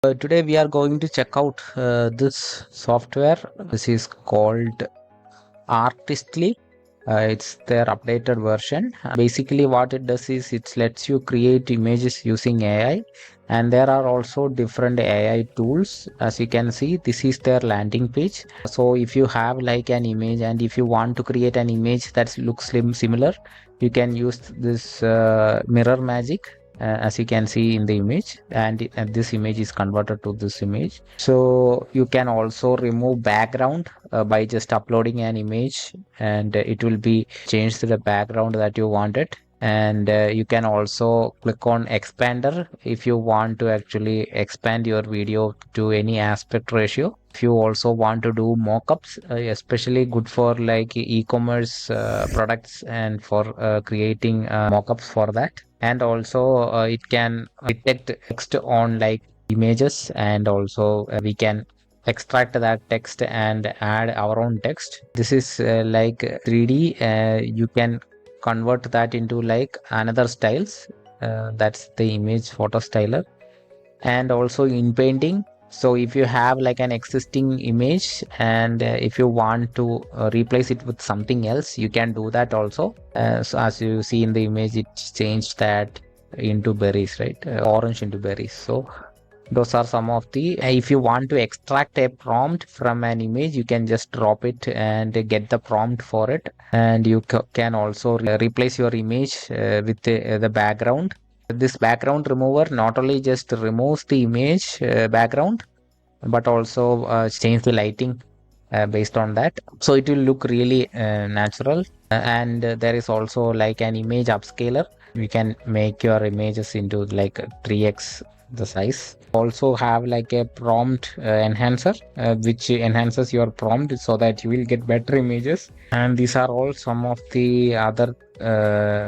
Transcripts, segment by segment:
Today we are going to check out this software. This is called Artistly. It's their updated version. Basically, what it does is it lets you create images using AI, and there are also different AI tools. As you can see, this is their landing page. So, if you have like an image, and if you want to create an image that looks similar, you can use this mirror magic. As you can see in the image, and this image is converted to this image. So you can also remove background by just uploading an image, and it will be changed to the background that you wanted. And you can also click on expander if you want to actually expand your video to any aspect ratio. If you also want to do mockups, especially good for like e-commerce products and for creating mockups for that. And also it can detect text on like images, and also we can extract that text and add our own text. This is like 3D. You can convert that into like another styles. That's the image photo styler. And also in painting, so if you have like an existing image, and if you want to replace it with something else, you can do that also. So as you see in the image, it changed that into berries, right? Orange into berries. So those are some of the if you want to extract a prompt from an image, you can just drop it and get the prompt for it. And you can also replace your image with the background. This background remover not only just removes the image background, but also change the lighting based on that, so it will look really natural. And there is also like an image upscaler. You can make your images into like 3x the size. Also have like a prompt enhancer which enhances your prompt so that you will get better images. And these are all some of the other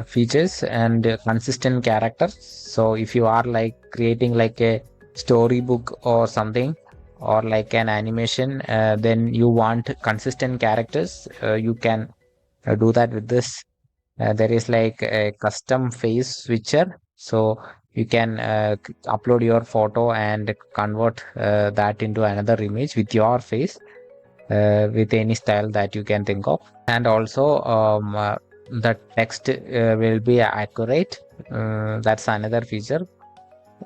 features. And consistent characters. So if you are like creating like a storybook or something, or like an animation, then you want consistent characters, you can do that with this. There is like a custom face switcher, so you can upload your photo and convert that into another image with your face, with any style that you can think of. And also the text will be accurate. That's another feature.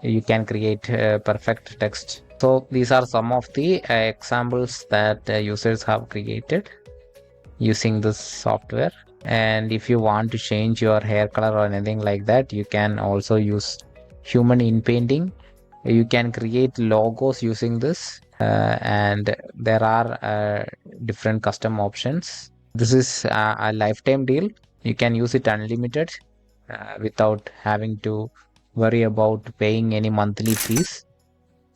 You can create perfect text. So these are some of the examples that users have created using this software. And if you want to change your hair color or anything like that, you can also use human in painting. You can create logos using this, and there are different custom options. This is a lifetime deal. You can use it unlimited without having to worry about paying any monthly fees.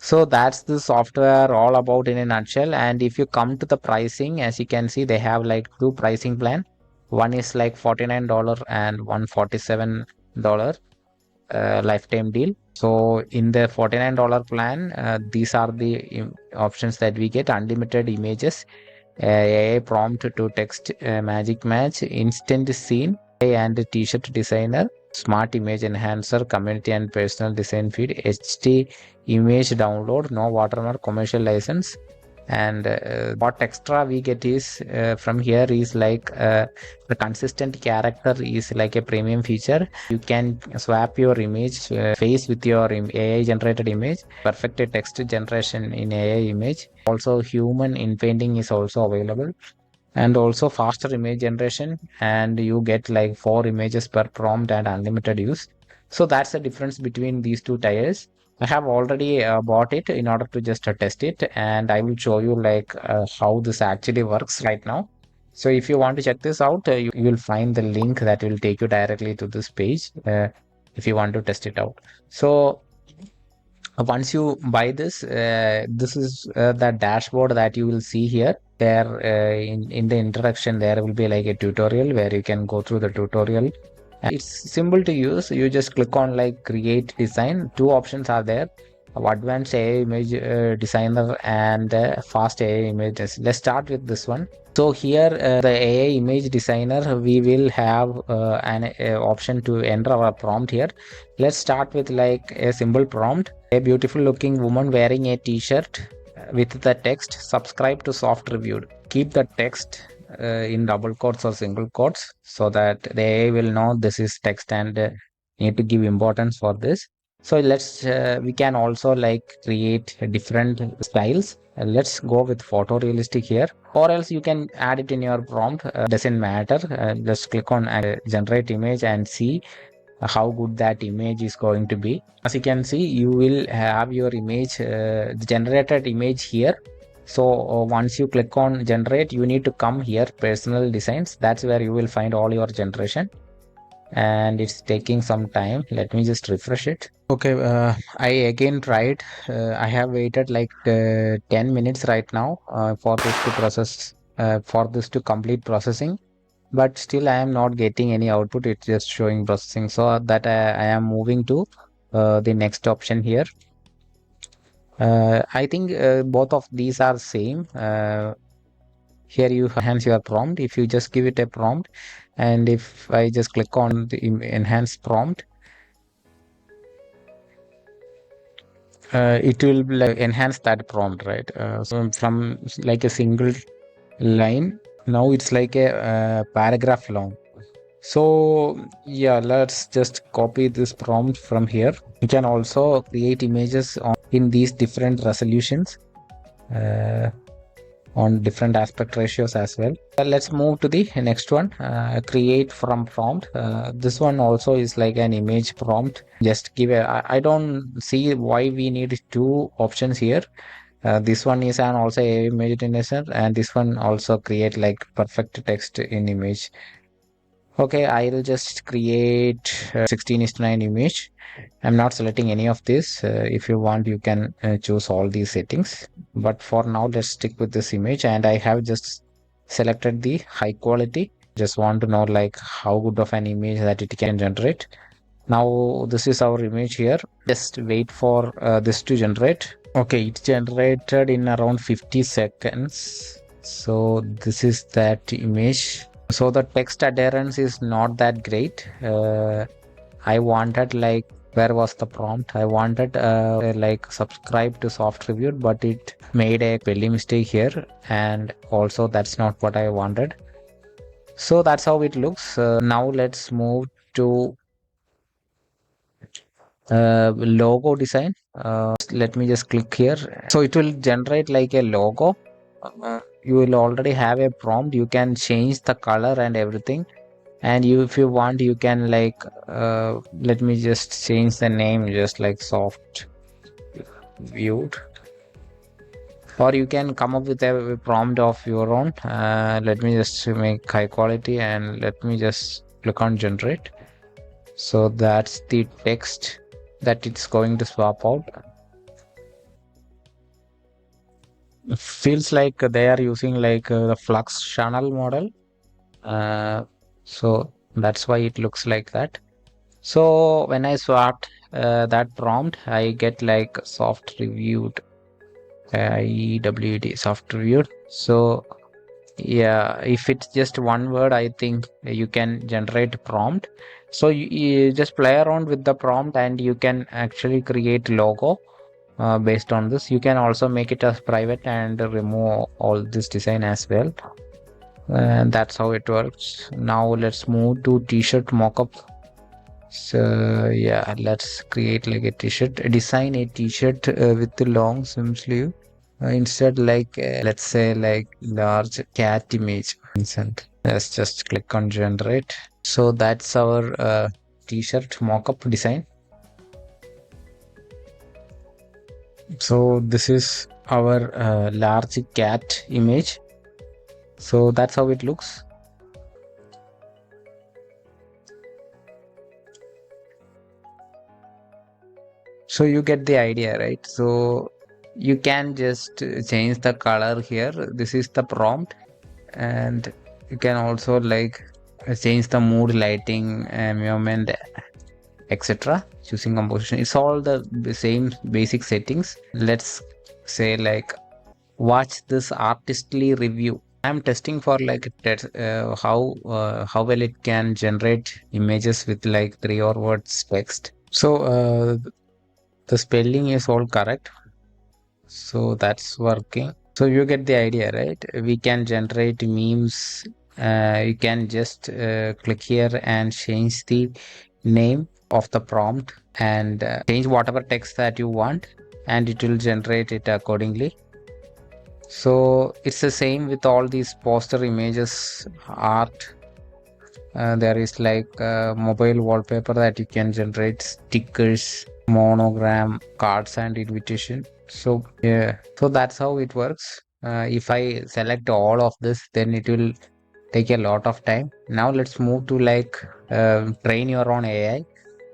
So that's the software all about in a nutshell. And if you come to the pricing, as you can see, they have like two pricing plan. One is like $49 and $147 lifetime deal. So in the $49 plan, these are the options that we get: unlimited images, AI prompt to text magic match, instant scene, and t-shirt designer, smart image enhancer, community and personal design feed, HD image download, no watermark, commercial license. And what extra we get is from here is like the consistent character is like a premium feature. You can swap your image face with your AI generated image, perfect text generation in AI image. Also human in painting is also available, and also faster image generation, and you get like 4 images per prompt and unlimited use. So that's the difference between these two tiers. I have already bought it in order to just test it, and I will show you like how this actually works right now. So if you want to check this out, you will find the link that will take you directly to this page if you want to test it out. So once you buy this, this is the dashboard that you will see here. There in the introduction, there will be like a tutorial where you can go through the tutorial. And it's simple to use. You just click on like create design. Two options are there: advanced AI image designer and fast AI images. Let's start with this one. So here the AI image designer, we will have an option to enter our prompt here. Let's start with like a simple prompt. A beautiful looking woman wearing a t-shirt with the text subscribe to soft reviewed. Keep the text in double quotes or single quotes so that they will know this is text and need to give importance for this. So let's we can also like create different styles. Let's go with photorealistic here, or else you can add it in your prompt. Doesn't matter. Just click on generate image and see how good that image is going to be. As you can see, you will have your image, generated image here. So once you click on generate, you need to come here, personal designs. That's where you will find all your generation, and it's taking some time. Let me just refresh it. Okay, I again tried. I have waited like 10 minutes right now for this to process, for this to complete processing, but still I am not getting any output. It's just showing processing. So that I am moving to the next option here. I think both of these are same. Here you enhance your prompt. If you just give it a prompt, and if I just click on the enhance prompt, it will like enhance that prompt, right? So from like a single line, now it's like a paragraph long. So yeah, let's just copy this prompt from here. You can also create images in these different resolutions, uh, on different aspect ratios as well. Let's move to the next one, create from prompt. This one also is like an image prompt. Just give I don't see why we need two options here. This one is an also a image generator, and this one also create like perfect text in image. Okay, I'll just create 16:9 image. I'm not selecting any of this. If you want, you can choose all these settings. But for now, let's stick with this image. And I have just selected the high quality. Just want to know like how good of an image that it can generate. Now, this is our image here. Just wait for this to generate. Okay, it generated in around 50 seconds. So this is that image. So the text adherence is not that great. I wanted like, where was the prompt? I wanted like subscribe to soft review, but it made a spelling mistake here, and also that's not what I wanted. So that's how it looks. Now let's move to logo design. Let me just click here. So it will generate like a logo. You will already have a prompt. You can change the color and everything. And you, if you want, you can like let me just change the name, just like soft viewed, or you can come up with a prompt of your own. Let me just make high quality, and let me just click on generate. So that's the text that it's going to swap out. Feels like they are using like the flux channel model. So that's why it looks like that. So when I swapped that prompt, I get like soft reviewed, EWD soft reviewed. So yeah, if it's just one word, I think you can generate prompt. So you just play around with the prompt, and you can actually create logo based on this. You can also make it as private and remove all this design as well. And that's how it works. Now let's move to t-shirt mockup. So yeah, let's create like a t-shirt, design a t-shirt with the long swim sleeve. Instead, like let's say like large cat image. Let's just click on generate. So that's our t-shirt mockup design. So this is our large cat image. So that's how it looks. So you get the idea, right? So you can just change the color here. This is the prompt, and you can also like change the mood, lighting, environment, etc. Choosing composition. It's all the same basic settings. Let's say like watch this artistly review. I'm testing for like how well it can generate images with like 3 or words text. So the spelling is all correct. So that's working. So you get the idea, right? We can generate memes. You can just click here and change the name of the prompt and change whatever text that you want, and it will generate it accordingly. So it's the same with all these poster images, art. There is like mobile wallpaper that you can generate, stickers, monogram, cards, and invitation. So yeah, so that's how it works. If I select all of this, then it will take a lot of time. Now let's move to like train your own AI.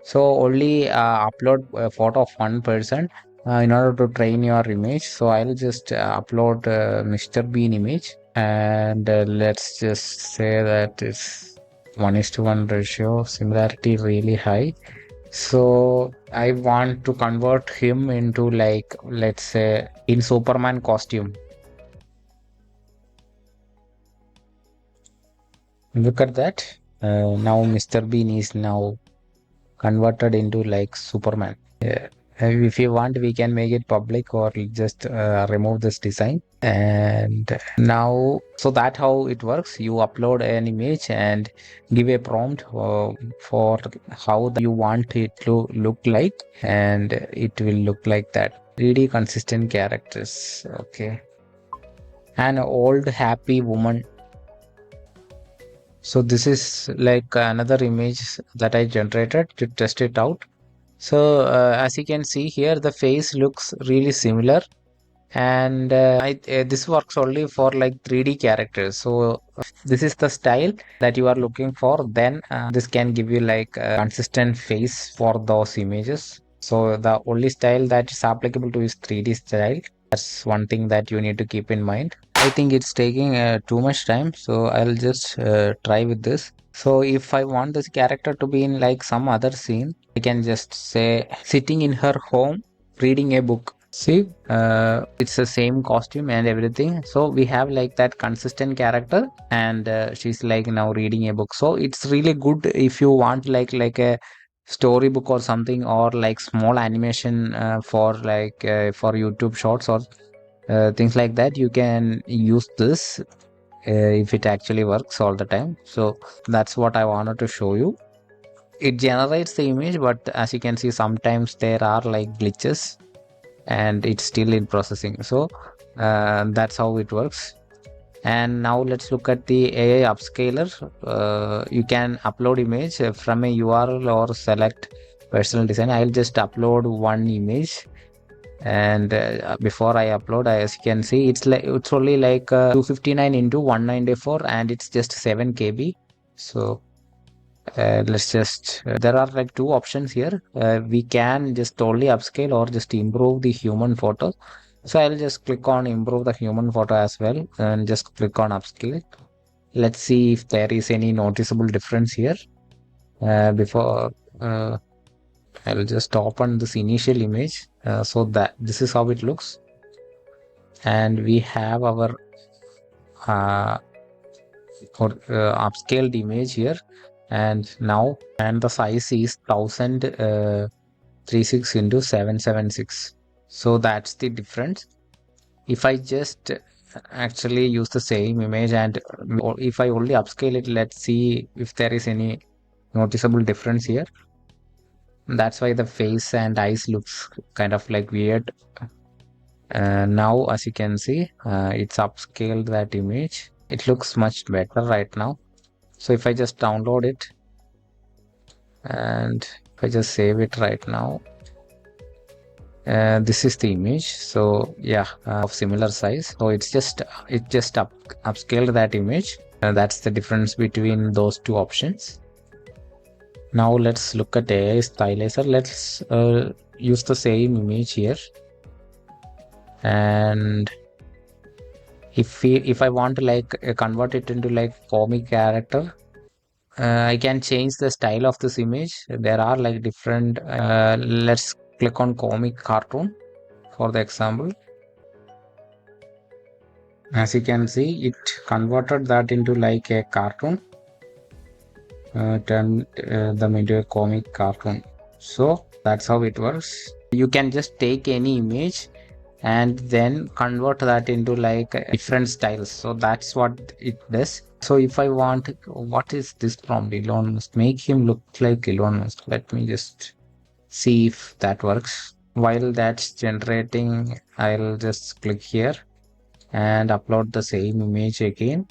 So only upload a photo of one person in order to train your image. So I'll just upload Mr. Bean image, and let's just say that it's 1:1 ratio, similarity really high. So I want to convert him into like, let's say, in Superman costume. Look at that. Now Mr. Bean is now converted into like Superman. Yeah. If you want, we can make it public or just remove this design. And now, so that's how it works. You upload an image and give a prompt for how you want it to look like, and it will look like that. 3D consistent characters. Okay. An old happy woman. So this is like another image that I generated to test it out. So as you can see here, the face looks really similar, and this works only for like 3D characters. So this is the style that you are looking for. Then this can give you like a consistent face for those images. So the only style that is applicable to is 3D style. That's one thing that you need to keep in mind. I think it's taking too much time, so I'll just try with this. So if I want this character to be in like some other scene, I can just say sitting in her home reading a book. See, it's the same costume and everything. So we have like that consistent character, and she's like now reading a book. So it's really good if you want like a storybook or something, or like small animation for YouTube shorts or things like that. You can use this if it actually works all the time. So that's what I wanted to show you. It generates the image, but as you can see, sometimes there are like glitches and it's still in processing. So that's how it works. And now let's look at the AI upscaler. You can upload image from a URL or select personal design. I'll just upload one image, and before I upload, as you can see, it's only like 259 into 194, and it's just 7 KB. So let's just there are like two options here. We can just only upscale or just improve the human photo. So I'll just click on improve the human photo as well, and just click on upscale. Let's see if there is any noticeable difference here. Before I'll just open this initial image, so that this is how it looks. And we have our upscaled image here, and now the size is 1036 into 776. So that's the difference. If I just actually use the same image, and if I only upscale it, let's see if there is any noticeable difference here. That's why the face and eyes looks kind of like weird. Now as you can see, it's upscaled that image. It looks much better right now. So if I just download it, and if I just save it right now, this is the image. So yeah, of similar size. So it just upscaled that image. That's the difference between those two options. Now let's look at AI stylizer. Let's use the same image here, and if I want to like convert it into like comic character, I can change the style of this image. There are like different. Let's click on comic cartoon for the example. As you can see, it converted that into like a cartoon, turned them into a comic cartoon. So that's how it works. You can just take any image and then convert that into like different styles. So that's what it does. So if I want, what is this prompt? Elon Musk, make him look like Elon Musk. Let me just see if that works. While that's generating, I'll just click here and upload the same image again.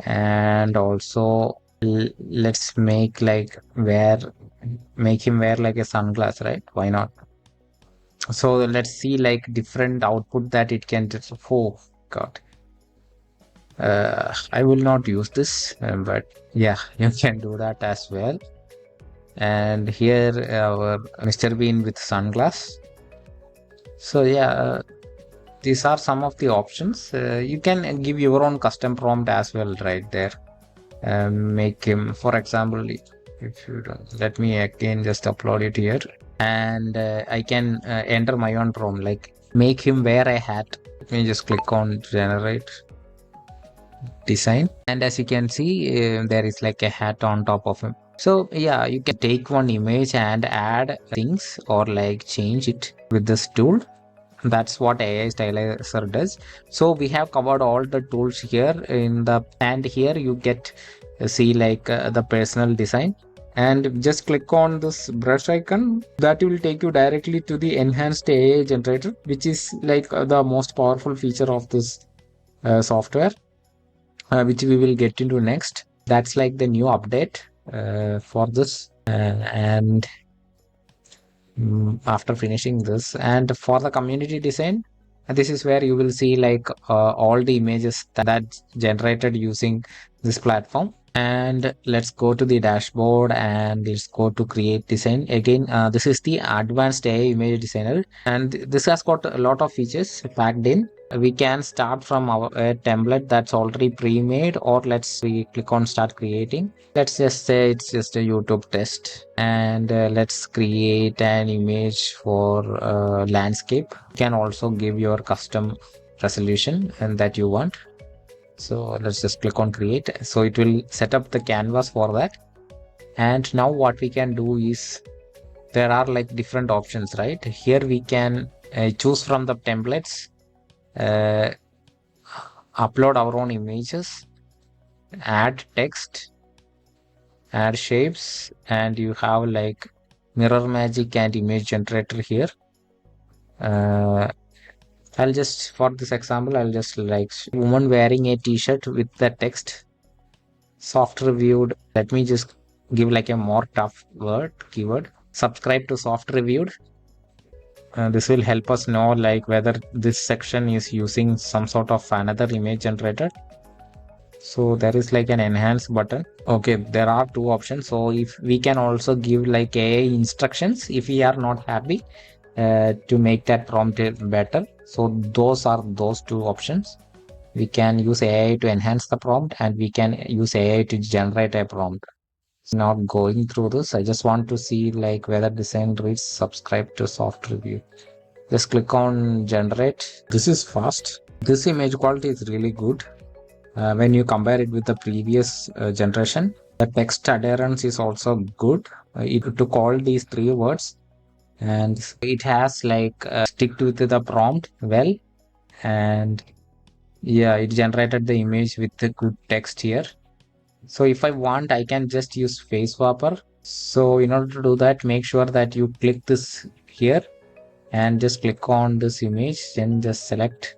And also let's make like make him wear like a sunglass, right? Why not? So let's see like different output that it can just. Oh god, I will not use this, but yeah, you can do that as well. And here our Mr. Bean with sunglass. So yeah, these are some of the options. You can give your own custom prompt as well right there. Make him, for example, if you don't, let me again just upload it here, and I can enter my own prompt like make him wear a hat. Let me just click on generate design, and as you can see, there is like a hat on top of him. So yeah, you can take one image and add things or like change it with this tool. That's what AI stylizer does. So we have covered all the tools here in the, and here you get see like the personal design, and just click on this brush icon. That will take you directly to the enhanced AI generator, which is like the most powerful feature of this software, which we will get into next. That's like the new update for this, and after finishing this, and for the community design, this is where you will see like all the images that generated using this platform. And let's go to the dashboard and let's go to create design again. This is the advanced AI image designer, and this has got a lot of features packed in. We can start from our template that's already pre-made, or let's we click on start creating. Let's just say it's just a YouTube test, and let's create an image for landscape. You can also give your custom resolution and that you want. So let's just click on create. So it will set up the canvas for that. And now what we can do is, there are like different options, right? Here we can choose from the templates, uh, upload our own images, add text, add shapes, and you have like mirror magic and image generator here. I'll just, for this example, I'll just like woman wearing a t-shirt with the text soft reviewed. Let me just give like a more tough word keyword, subscribe to soft reviewed. This will help us know like whether this section is using some sort of another image generator. So there is like an enhance button. Okay, there are two options. So if we can also give like AI instructions if we are not happy to make that prompt better. So those are those two options. We can use AI to enhance the prompt, and we can use AI to generate a prompt. Not going through this, I just want to see like whether design reads subscribe to soft review. Just click on generate. This is fast. This image quality is really good. When you compare it with the previous generation, the text adherence is also good. It took all these three words, and it has like stick to the prompt well, and yeah, it generated the image with the good text here. So if I want, I can just use face swapper. So in order to do that, make sure that you click this here and just click on this image, then just select.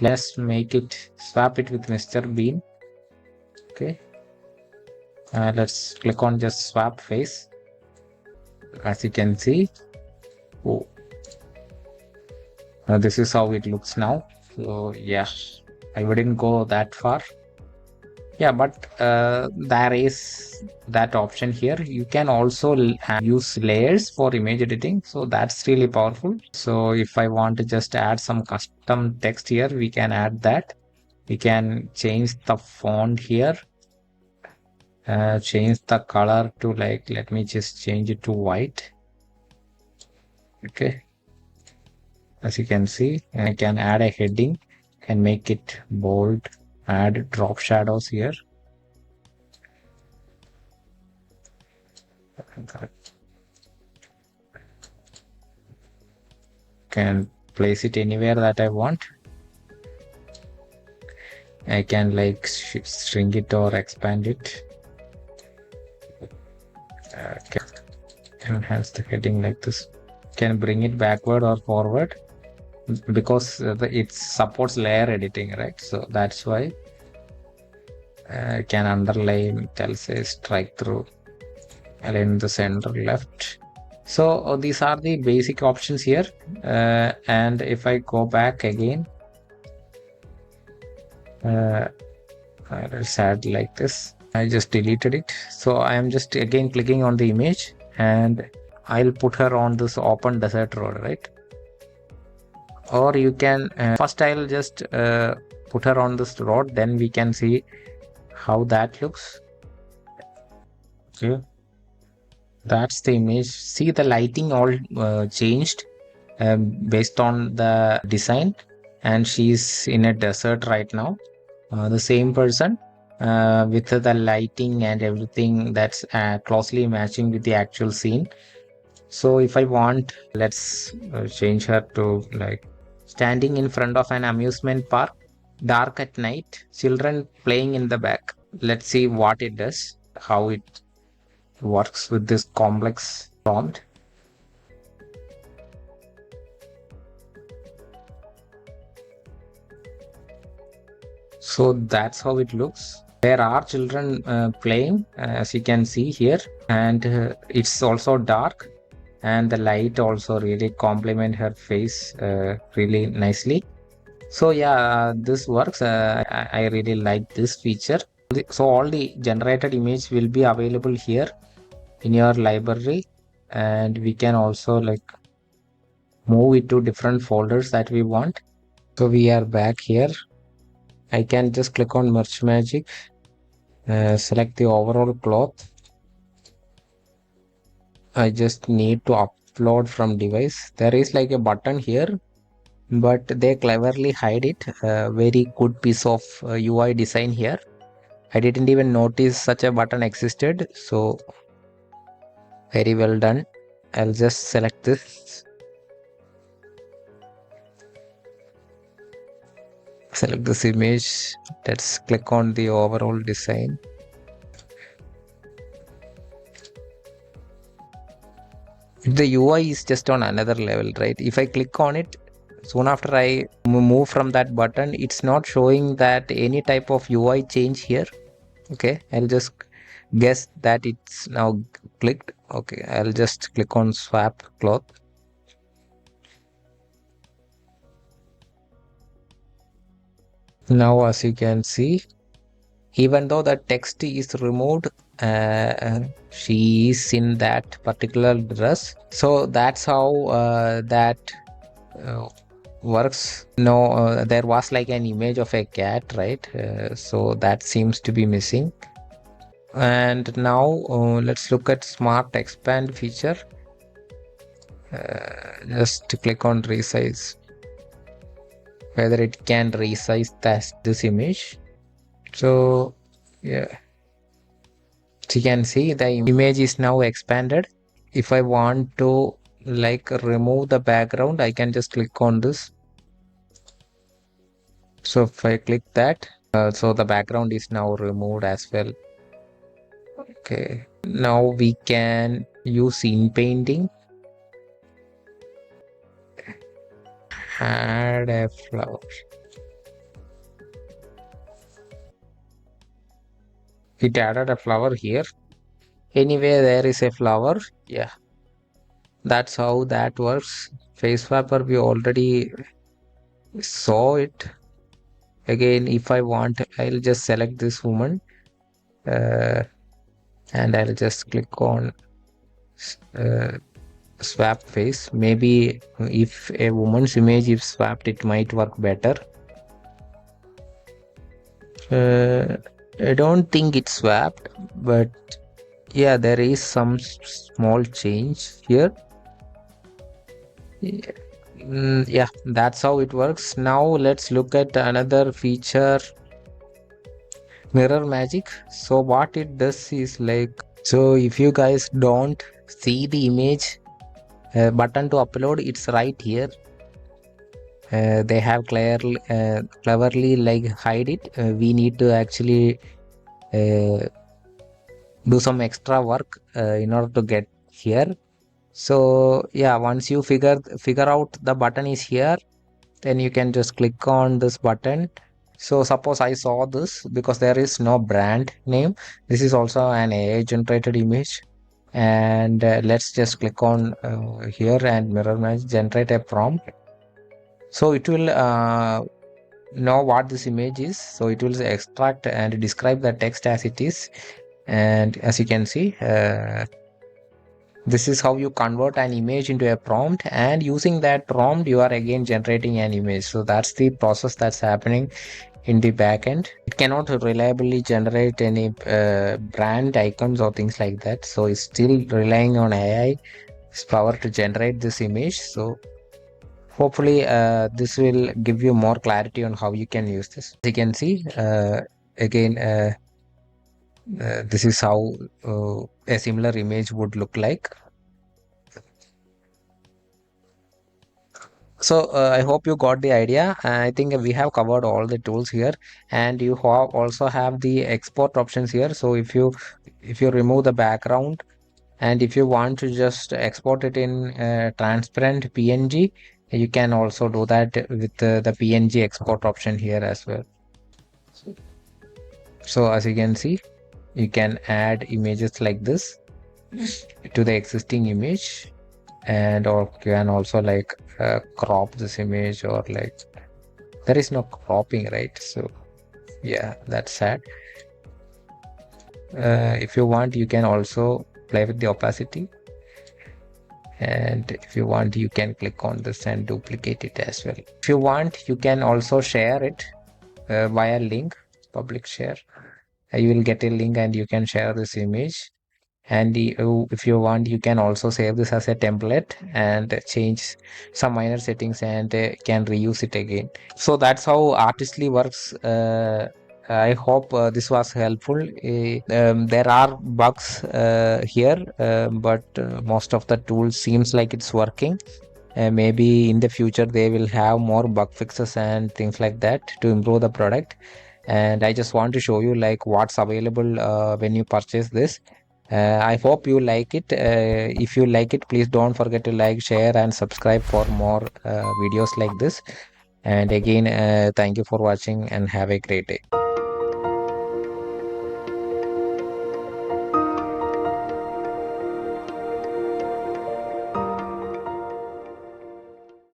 Let's make it, swap it with Mr. Bean. Okay, let's click on just swap face. As you can see, oh, this is how it looks now. So yeah, I wouldn't go that far. Yeah, but there is that option here. You can also use layers for image editing, so that's really powerful. So if I want to just add some custom text here, we can add that. We can change the font here, change the color to like, let me just change it to white. Okay, as you can see, I can add a heading and make it bold, add drop shadows here. can place it anywhere that I want. I can like shrink it or expand it. Can enhance the heading like this. Can bring it backward or forward because it supports layer editing, right? So that's why can underline, tell say strike through, align the center left. So these are the basic options here. And if I go back again, let's add like this. I just deleted it. So I am just again clicking on the image and I'll put her on this open desert road, right? Or you can first I'll just put her on this road, then we can see how that looks. Okay, that's the image. See, the lighting all changed based on the design, and she's in a desert right now. The same person with the lighting and everything that's closely matching with the actual scene. So if I want, let's change her to like standing in front of an amusement park, dark at night, children playing in the back. Let's see what it does, how it works with this complex prompt. So that's how it looks. There are children playing, as you can see here, and it's also dark, and the light also really complement her face really nicely. So yeah, this works. I really like this feature. So all the generated image will be available here in your library, and we can also like move it to different folders that we want. So we are back here. I can just click on merge magic, select the overall cloth. I just need to upload from device. There is like a button here, but they cleverly hide it. Very good piece of UI design here. I didn't even notice such a button existed. So very well done. I'll just select this. Select this image. Let's click on the overall design. The UI is just on another level, right? If I click on it, soon after I move from that button, it's not showing that any type of UI change here. Okay, I'll just guess that it's now clicked. Okay, I'll just click on swap cloth. Now as you can see, even though the text is removed, she is in that particular dress. So that's how that works. No, there was like an image of a cat, right? So that seems to be missing. And now let's look at smart expand feature. Just click on resize, whether it can resize this image. So yeah, so you can see the image is now expanded. If I want to like remove the background, I can just click on this. So if I click that, so the background is now removed as well. Okay, now we can use Inpainting. Add a flower. It added a flower here. Anyway, there is a flower. Yeah, that's how that works. Face swapper, we already saw it. Again, if I want, I'll just select this woman and I'll just click on swap face. Maybe if a woman's image is swapped, it might work better. I don't think it's swapped, but yeah, there is some small change here. Yeah, that's how it works. Now let's look at another feature, mirror magic. So what it does is like, so if you guys don't see the image button to upload, it's right here. they have cleverly like hide it. We need to actually do some extra work in order to get here. So yeah, once you figure out the button is here, then you can just click on this button. So suppose I saw this, because there is no brand name, this is also an AI generated image. And let's just click on here and mirror match, generate a prompt. So it will know what this image is. So it will extract and describe the text as it is. And as you can see, this is how you convert an image into a prompt, and using that prompt you are again generating an image. So that's the process that's happening in the backend. It cannot reliably generate any brand icons or things like that, so it's still relying on AI's power to generate this image. So hopefully this will give you more clarity on how you can use this. As you can see, again this is how a similar image would look like. So I hope you got the idea. I think we have covered all the tools here, and you also have the export options here. So if you remove the background, and if you want to just export it in transparent PNG, you can also do that with the PNG export option here as well. So as you can see, you can add images like this to the existing image, and or you can also like crop this image, or like there is no cropping, right? So yeah, that's sad. If you want, you can also play with the opacity, and if you want, you can click on this and duplicate it as well. If you want, you can also share it via link, public share. You will get a link and you can share this image. And if you want, you can also save this as a template and change some minor settings, and can reuse it again. So that's how Artistly works. I hope this was helpful. There are bugs here, but most of the tools seems like it's working. Maybe in the future they will have more bug fixes and things like that to improve the product. And I just want to show you like what's available when you purchase this. I hope you like it. If you like it, please don't forget to like, share, and subscribe for more videos like this. And again, thank you for watching and have a great day.